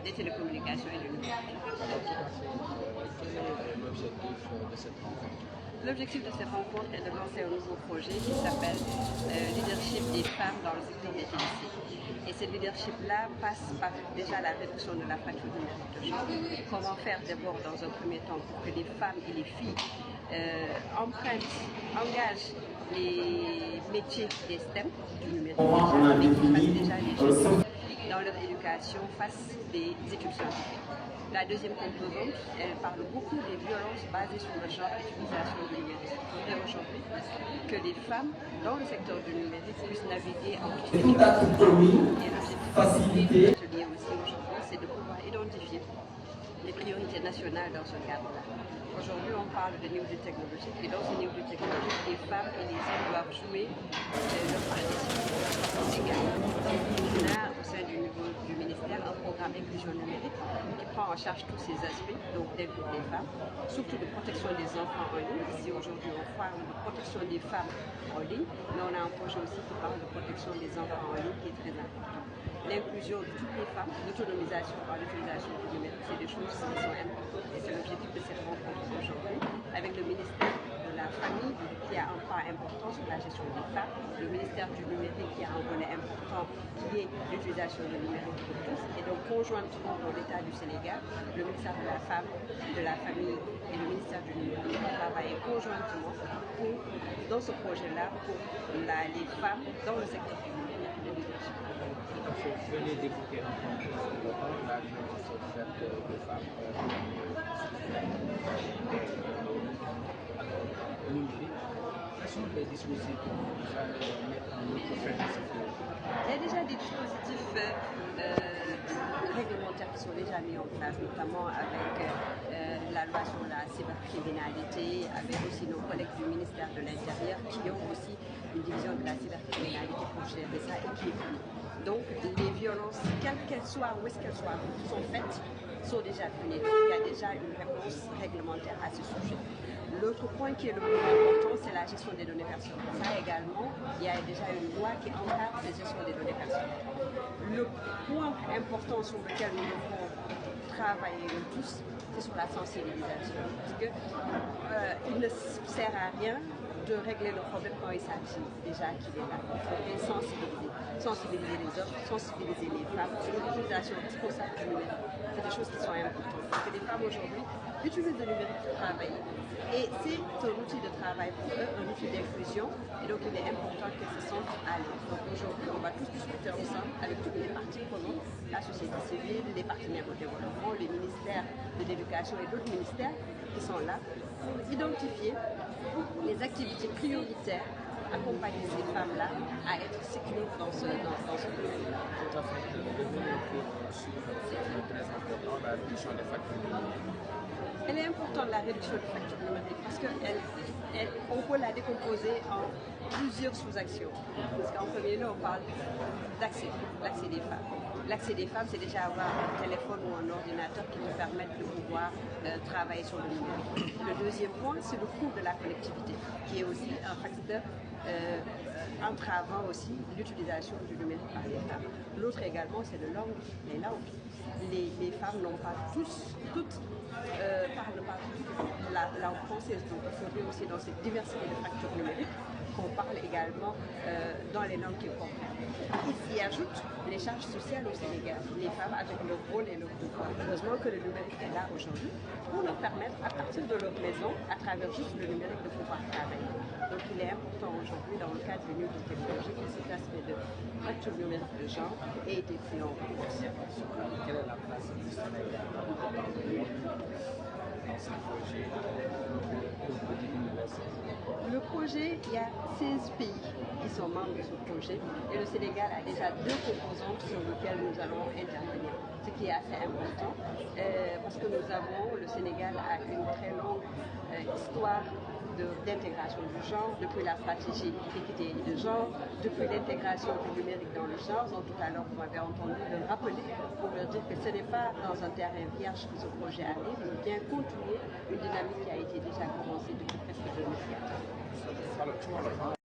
ministère des télécommunications et du numérique. Alors, tout à fait. Quel est l'objectif de cette rencontre? L'objectif de cette rencontre est de lancer un nouveau projet qui s'appelle Leadership des femmes dans le secteur des TIC. Et ce leadership-là passe par déjà la réduction de la fracture numérique de genre. Comment faire d'abord dans un premier temps pour que les femmes et les filles engagent les métiers des STEM du numérique déjà, mais qui fassent déjà les choses dans leur éducation, fassent des études scientifiques. La deuxième composante, elle parle beaucoup des violences basées sur le genre et l'utilisation du numérique. Il faudrait aujourd'hui que les femmes dans le secteur du numérique puissent naviguer en toute sécurité. Et l'objectif de l'atelier aussi aujourd'hui, c'est de pouvoir identifier les priorités nationales dans ce cadre-là. Aujourd'hui, on parle de New Deal technologique et dans ce New Deal technologique, les femmes et les hommes doivent jouer leur participation également. On a au sein du ministère un programme inclusion numérique qui prend en charge tous ces aspects, donc d'inclure les femmes, surtout de protection des enfants en ligne. Ici aujourd'hui, on parle de protection des femmes en ligne, mais on a un projet aussi qui parle de protection des enfants en ligne qui est très important. L'inclusion de toutes les femmes, l'autonomisation par l'utilisation du numérique, c'est des choses qui sont importantes et c'est l'objectif de cette rencontre aujourd'hui avec le ministère de la Famille qui a un pas important sur la gestion des femmes, le ministère du numérique qui a un volet important qui est l'utilisation du numérique pour tous et donc conjointement dans l'État du Sénégal, le ministère de la Femme, de la Famille et le ministère du numérique ont travaillé conjointement dans ce projet-là pour les femmes dans le secteur du numérique et de leadership. Vous venez d'évoquer un point très important, la violence faite aux femmes. Alors, numérique, quels sont les dispositifs que vous allez mettre en œuvre pour faire ce fléau? Il y a déjà des dispositifs réglementaires qui sont déjà mis en place, notamment avec la loi sur la cybercriminalité, avec aussi nos collègues du ministère de l'Intérieur qui ont aussi une division de la cybercriminalité pour gérer ça et qui est punie. Donc les violences, quelles qu'elles soient, où est-ce qu'elles sont faites, sont déjà punies. Donc il y a déjà une réponse réglementaire à ce sujet. L'autre point qui est le plus important, c'est la gestion des données personnelles. Ça également, il y a déjà une loi qui encadre la gestion des données personnelles. Le point important sur lequel nous devons travailler le plus, c'est sur la sensibilisation. Parce que il ne sert à rien de régler le problème quand il s'agit déjà qu'il est là. Il faudrait sensibiliser les hommes, sensibiliser les femmes sur l'utilisation responsable du numérique. C'est des choses qui sont importantes. Parce que les femmes aujourd'hui utilisent le numérique pour travailler. Et c'est un outil de travail pour eux, un outil d'inclusion. Et donc il est important qu'elles se sentent à l'aise. Donc aujourd'hui, on va tous discuter ensemble avec toutes les parties prenantes, la société civile, les partenaires au développement, les ministères de l'éducation et d'autres ministères qui sont là pour identifier les activités prioritaires, accompagner ces femmes-là à être sécures dans ce domaine. Tout à fait. Vous venez sur ce qui est très important, la réduction des factures numériques. Elle est importante, la réduction des factures numériques, parce qu'on peut la décomposer en plusieurs sous-actions. Parce qu'en premier lieu, on parle l'accès des femmes. L'accès des femmes, c'est déjà avoir un téléphone ou un ordinateur qui te permettent de pouvoir travailler sur le numérique. Le deuxième point, c'est le coût de la connectivité, qui est aussi un facteur entravant aussi l'utilisation du numérique par les femmes. L'autre également, c'est le langue, les langues. Les femmes n'ont pas parlent pas la langue française, donc il faudrait aussi dans cette diversité de factures numériques qu'on parle également dans les langues qu'ils comprennent. Ici ajoutent les charges sociales au Sénégal, les femmes avec leur rôle et leur pouvoir. Heureusement que le numérique est là aujourd'hui pour leur permettre, à partir de leur maison, à travers juste le numérique, de pouvoir travailler. Donc il est important aujourd'hui, dans le cadre du New Deal technologique, que cet aspect de fracture numérique de genre ait été pris en compte. Quelle est la place du Sénégal dans ce projet universel? Le projet, il y a 16 pays qui sont membres de ce projet et le Sénégal a déjà 2 composantes sur lesquelles nous allons intervenir, ce qui est assez important parce que le Sénégal a une très longue histoire d'intégration du genre, depuis la stratégie d'équité de genre, depuis l'intégration du numérique dans le genre, dont tout à l'heure vous m'avez entendu le rappeler pour leur dire que ce n'est pas dans un terrain vierge que ce projet arrive, mais bien continuer une dynamique qui a été déjà commencée depuis presque 2004.